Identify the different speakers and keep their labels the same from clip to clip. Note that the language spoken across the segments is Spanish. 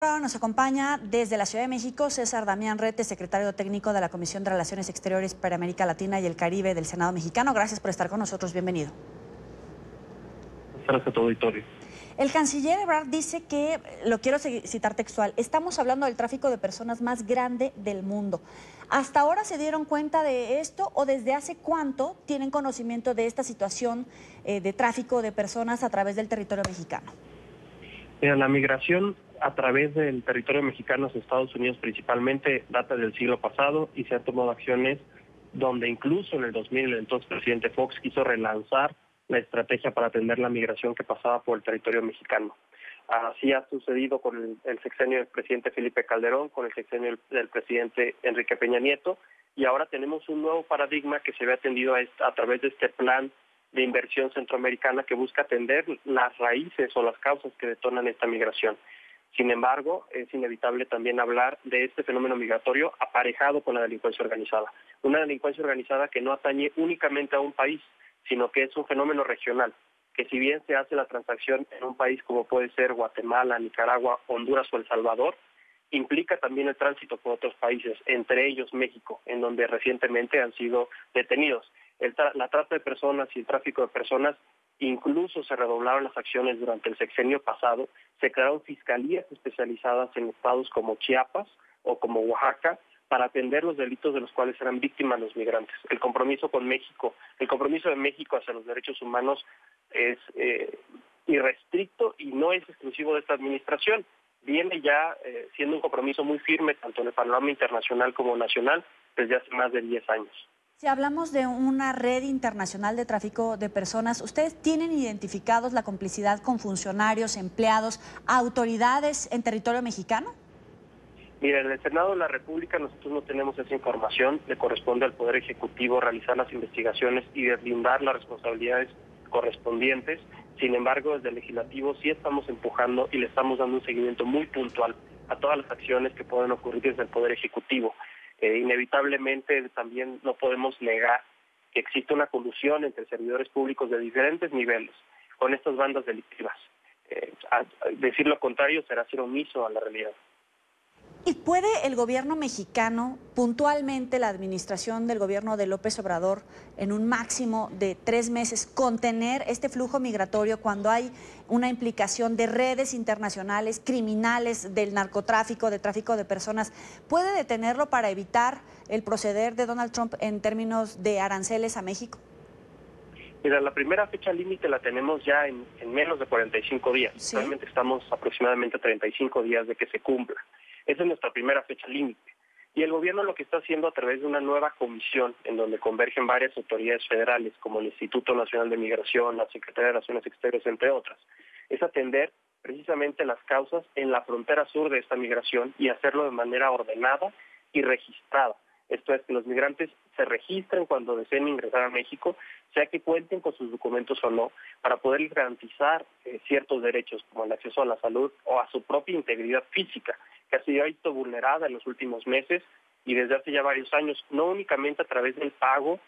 Speaker 1: Ahora nos acompaña desde la Ciudad de México César Damián Rete, secretario técnico de la Comisión de Relaciones Exteriores para América Latina y el Caribe del Senado mexicano. Gracias por estar con nosotros. Bienvenido.
Speaker 2: Gracias a tu auditorio.
Speaker 1: El canciller Ebrard dice que, lo quiero citar textual, estamos hablando del tráfico de personas más grande del mundo. ¿Hasta ahora se dieron cuenta de esto o desde hace cuánto tienen conocimiento de esta situación de tráfico de personas a través del territorio mexicano?
Speaker 2: Mira, la migración a través del territorio mexicano hacia Estados Unidos principalmente data del siglo pasado y se han tomado acciones donde incluso en el 2000 el entonces presidente Fox quiso relanzar la estrategia para atender la migración que pasaba por el territorio mexicano. Así ha sucedido con el sexenio del presidente Felipe Calderón, con el sexenio del presidente Enrique Peña Nieto, y ahora tenemos un nuevo paradigma que se ve atendido a través de este plan de inversión centroamericana que busca atender las raíces o las causas que detonan esta migración. Sin embargo, es inevitable también hablar de este fenómeno migratorio aparejado con la delincuencia organizada. Una delincuencia organizada que no atañe únicamente a un país, sino que es un fenómeno regional, que si bien se hace la transacción en un país como puede ser Guatemala, Nicaragua, Honduras o El Salvador, implica también el tránsito por otros países, entre ellos México, en donde recientemente han sido detenidos. La trata de personas y el tráfico de personas, incluso se redoblaron las acciones durante el sexenio pasado, se crearon fiscalías especializadas en estados como Chiapas o como Oaxaca para atender los delitos de los cuales eran víctimas los migrantes. El compromiso de México hacia los derechos humanos es irrestricto y no es exclusivo de esta administración. Viene ya siendo un compromiso muy firme tanto en el panorama internacional como nacional desde hace más de 10 años.
Speaker 1: Si hablamos de una red internacional de tráfico de personas, ¿ustedes tienen identificados la complicidad con funcionarios, empleados, autoridades en territorio mexicano?
Speaker 2: Mira, en el Senado de la República nosotros no tenemos esa información, le corresponde al Poder Ejecutivo realizar las investigaciones y deslindar las responsabilidades correspondientes. Sin embargo, desde el Legislativo sí estamos empujando y le estamos dando un seguimiento muy puntual a todas las acciones que pueden ocurrir desde el Poder Ejecutivo. Inevitablemente también no podemos negar que existe una colusión entre servidores públicos de diferentes niveles con estas bandas delictivas. Decir lo contrario será ser omiso a la realidad.
Speaker 1: ¿Y puede el gobierno mexicano, puntualmente la administración del gobierno de López Obrador, en un máximo de 3 meses, contener este flujo migratorio cuando hay una implicación de redes internacionales, criminales, del narcotráfico, de tráfico de personas? ¿Puede detenerlo para evitar el proceder de Donald Trump en términos de aranceles a México?
Speaker 2: Mira, la primera fecha límite la tenemos ya en menos de 45 días.
Speaker 1: ¿Sí?
Speaker 2: Realmente estamos aproximadamente a 35 días de que se cumpla. Esa es nuestra primera fecha límite. Y el gobierno lo que está haciendo a través de una nueva comisión en donde convergen varias autoridades federales como el Instituto Nacional de Migración, la Secretaría de Relaciones Exteriores, entre otras, es atender precisamente las causas en la frontera sur de esta migración y hacerlo de manera ordenada y registrada. Esto es, que los migrantes se registren cuando deseen ingresar a México, sea que cuenten con sus documentos o no, para poder garantizar ciertos derechos como el acceso a la salud o a su propia integridad física, que ha sido visto vulnerada en los últimos meses y desde hace ya varios años, no únicamente a través del pago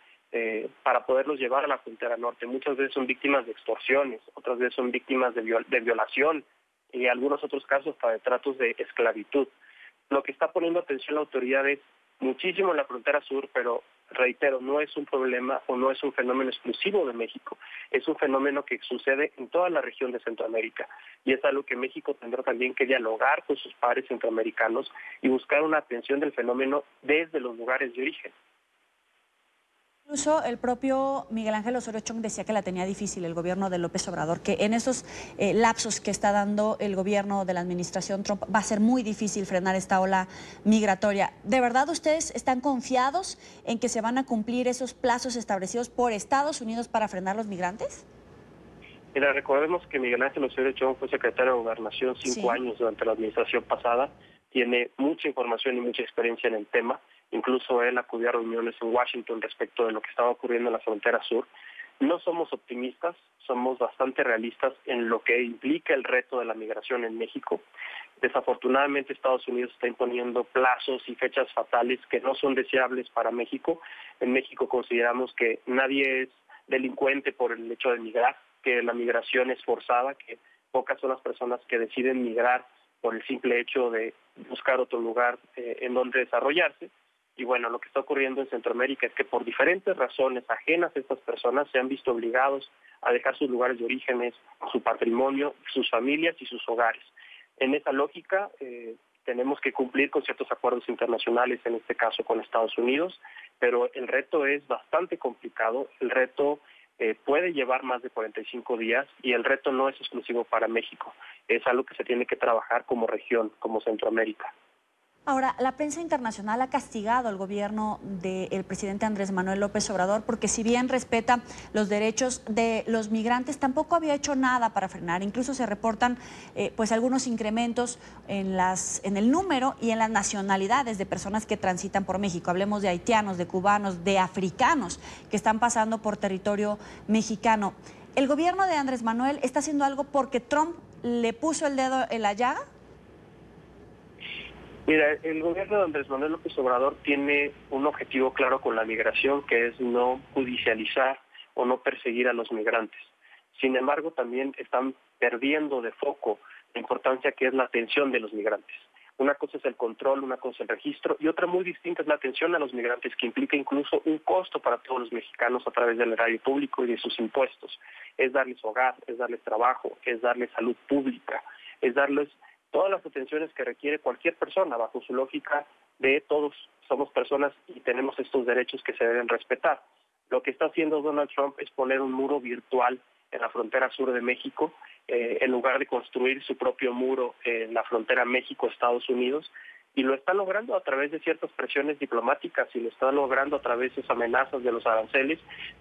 Speaker 2: para poderlos llevar a la frontera norte. Muchas veces son víctimas de extorsiones, otras veces son víctimas de violación y en algunos otros casos hasta de tratos de esclavitud. Lo que está poniendo atención la autoridad es muchísimo en la frontera sur, pero reitero, no es un problema o no es un fenómeno exclusivo de México, es un fenómeno que sucede en toda la región de Centroamérica y es algo que México tendrá también que dialogar con sus pares centroamericanos y buscar una atención del fenómeno desde los lugares de origen.
Speaker 1: Incluso el propio Miguel Ángel Osorio Chong decía que la tenía difícil el gobierno de López Obrador, que en esos lapsos que está dando el gobierno de la administración Trump va a ser muy difícil frenar esta ola migratoria. ¿De verdad ustedes están confiados en que se van a cumplir esos plazos establecidos por Estados Unidos para frenar los migrantes?
Speaker 2: Mira, recordemos que Miguel Ángel Osorio Chong fue secretario de Gobernación 5 años durante la administración pasada, tiene mucha información y mucha experiencia en el tema. Incluso él acudió a reuniones en Washington respecto de lo que estaba ocurriendo en la frontera sur. No somos optimistas, somos bastante realistas en lo que implica el reto de la migración en México. Desafortunadamente Estados Unidos está imponiendo plazos y fechas fatales que no son deseables para México. En México consideramos que nadie es delincuente por el hecho de migrar, que la migración es forzada, que pocas son las personas que deciden migrar por el simple hecho de buscar otro lugar en donde desarrollarse. Y bueno, lo que está ocurriendo en Centroamérica es que por diferentes razones ajenas a estas personas se han visto obligados a dejar sus lugares de orígenes, su patrimonio, sus familias y sus hogares. En esa lógica, tenemos que cumplir con ciertos acuerdos internacionales, en este caso con Estados Unidos, pero el reto es bastante complicado, el reto puede llevar más de 45 días y el reto no es exclusivo para México, es algo que se tiene que trabajar como región, como Centroamérica.
Speaker 1: Ahora, la prensa internacional ha castigado al gobierno del presidente Andrés Manuel López Obrador porque si bien respeta los derechos de los migrantes, tampoco había hecho nada para frenar. Incluso se reportan pues algunos incrementos en el número y en las nacionalidades de personas que transitan por México. Hablemos de haitianos, de cubanos, de africanos que están pasando por territorio mexicano. ¿El gobierno de Andrés Manuel está haciendo algo porque Trump le puso el dedo en la llaga?
Speaker 2: Mira, el gobierno de Andrés Manuel López Obrador tiene un objetivo claro con la migración, que es no judicializar o no perseguir a los migrantes. Sin embargo, también están perdiendo de foco la importancia que es la atención de los migrantes. Una cosa es el control, una cosa es el registro, y otra muy distinta es la atención a los migrantes, que implica incluso un costo para todos los mexicanos a través del erario público y de sus impuestos. Es darles hogar, es darles trabajo, es darles salud pública, es darles todas las atenciones que requiere cualquier persona bajo su lógica de todos somos personas y tenemos estos derechos que se deben respetar. Lo que está haciendo Donald Trump es poner un muro virtual en la frontera sur de México, en lugar de construir su propio muro en la frontera México-Estados Unidos, y lo está logrando a través de ciertas presiones diplomáticas y lo está logrando a través de esas amenazas de los aranceles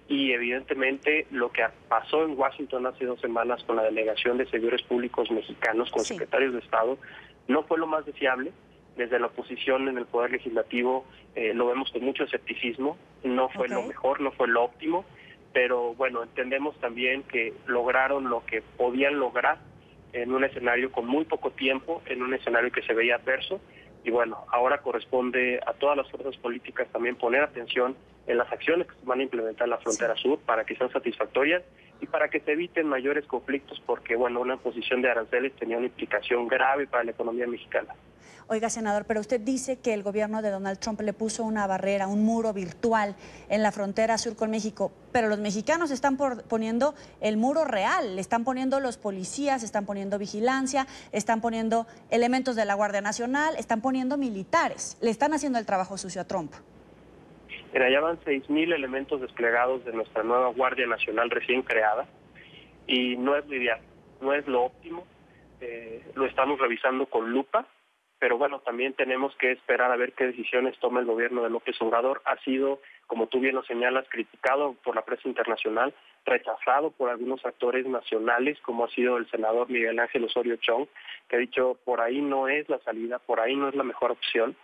Speaker 2: y evidentemente lo que pasó en Washington hace 2 semanas con la delegación de servidores públicos mexicanos con secretarios de Estado no fue lo más deseable. Desde la oposición en el Poder Legislativo lo vemos con mucho escepticismo, no fue lo mejor, no fue lo óptimo, pero bueno, entendemos también que lograron lo que podían lograr en un escenario con muy poco tiempo, en un escenario que se veía adverso. Y bueno, ahora corresponde a todas las fuerzas políticas también poner atención en las acciones que se van a implementar en la frontera sur para que sean satisfactorias y para que se eviten mayores conflictos porque, bueno, una imposición de aranceles tenía una implicación grave para la economía mexicana.
Speaker 1: Oiga, senador, pero usted dice que el gobierno de Donald Trump le puso una barrera, un muro virtual en la frontera sur con México, pero los mexicanos están poniendo el muro real, le están poniendo los policías, están poniendo vigilancia, están poniendo elementos de la Guardia Nacional, están poniendo militares, le están haciendo el trabajo sucio a Trump.
Speaker 2: Mira, ya van 6,000 elementos desplegados de nuestra nueva Guardia Nacional recién creada y no es lo ideal, no es lo óptimo, lo estamos revisando con lupa. Pero bueno, también tenemos que esperar a ver qué decisiones toma el gobierno de López Obrador. Ha sido, como tú bien lo señalas, criticado por la prensa internacional, rechazado por algunos actores nacionales, como ha sido el senador Miguel Ángel Osorio Chong, que ha dicho por ahí no es la salida, por ahí no es la mejor opción.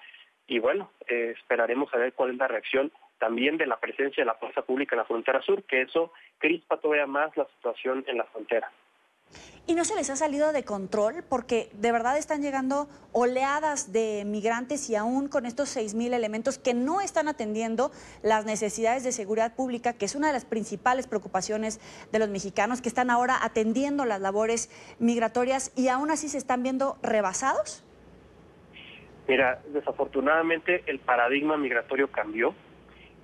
Speaker 2: Y bueno, esperaremos a ver cuál es la reacción también de la presencia de la fuerza pública en la frontera sur, que eso crispa todavía más la situación en la frontera.
Speaker 1: ¿Y no se les ha salido de control? Porque de verdad están llegando oleadas de migrantes y aún con estos 6,000 elementos que no están atendiendo las necesidades de seguridad pública, que es una de las principales preocupaciones de los mexicanos, que están ahora atendiendo las labores migratorias y aún así se están viendo rebasados.
Speaker 2: Mira, desafortunadamente el paradigma migratorio cambió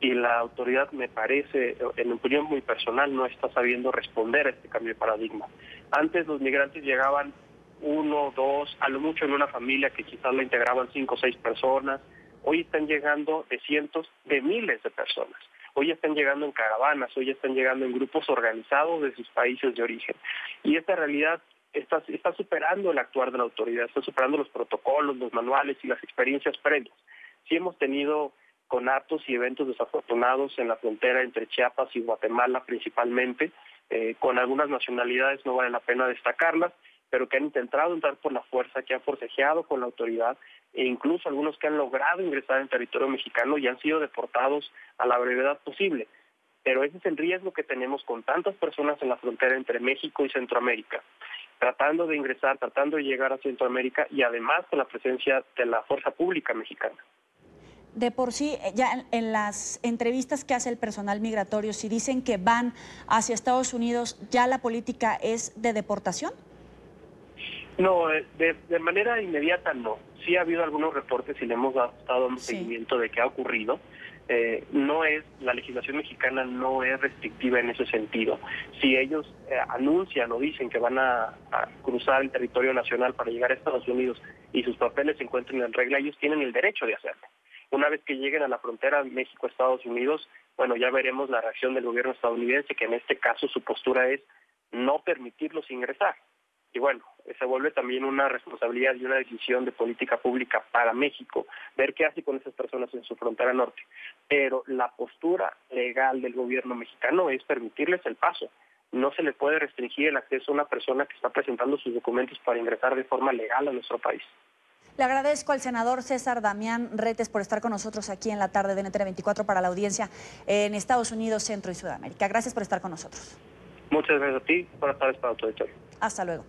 Speaker 2: y la autoridad, me parece, en mi opinión muy personal, no está sabiendo responder a este cambio de paradigma. Antes los migrantes llegaban 1, 2, a lo mucho en una familia que quizás la integraban 5 o 6 personas. Hoy están llegando de cientos de miles de personas. Hoy están llegando en caravanas, hoy están llegando en grupos organizados de sus países de origen. Y esta realidad está superando el actuar de la autoridad, está superando los protocolos, los manuales y las experiencias previas. Sí hemos tenido con actos y eventos desafortunados en la frontera entre Chiapas y Guatemala principalmente, con algunas nacionalidades, no vale la pena destacarlas, pero que han intentado entrar por la fuerza, que han forcejeado con la autoridad, e incluso algunos que han logrado ingresar en territorio mexicano y han sido deportados a la brevedad posible. Pero ese es el riesgo que tenemos con tantas personas en la frontera entre México y Centroamérica, tratando de ingresar, tratando de llegar a Centroamérica y además con la presencia de la fuerza pública mexicana.
Speaker 1: De por sí, ya en las entrevistas que hace el personal migratorio, si dicen que van hacia Estados Unidos, ¿ya la política es de deportación?
Speaker 2: No, de manera inmediata no. Sí ha habido algunos reportes y le hemos estado dando seguimiento de qué ha ocurrido. La legislación mexicana no es restrictiva en ese sentido. Si ellos anuncian o dicen que van a cruzar el territorio nacional para llegar a Estados Unidos y sus papeles se encuentren en regla, ellos tienen el derecho de hacerlo. Una vez que lleguen a la frontera México-Estados Unidos, bueno, ya veremos la reacción del gobierno estadounidense, que en este caso su postura es no permitirlos ingresar. Y bueno, se vuelve también una responsabilidad y una decisión de política pública para México, ver qué hace con esas personas en su frontera norte. Pero la postura legal del gobierno mexicano es permitirles el paso. No se le puede restringir el acceso a una persona que está presentando sus documentos para ingresar de forma legal a nuestro país.
Speaker 1: Le agradezco al senador César Damián Retes por estar con nosotros aquí en la tarde de NTN 24 para la audiencia en Estados Unidos, Centro y Sudamérica. Gracias por estar con nosotros.
Speaker 2: Muchas gracias a ti. Buenas tardes para tu auditorio.
Speaker 1: Hasta luego.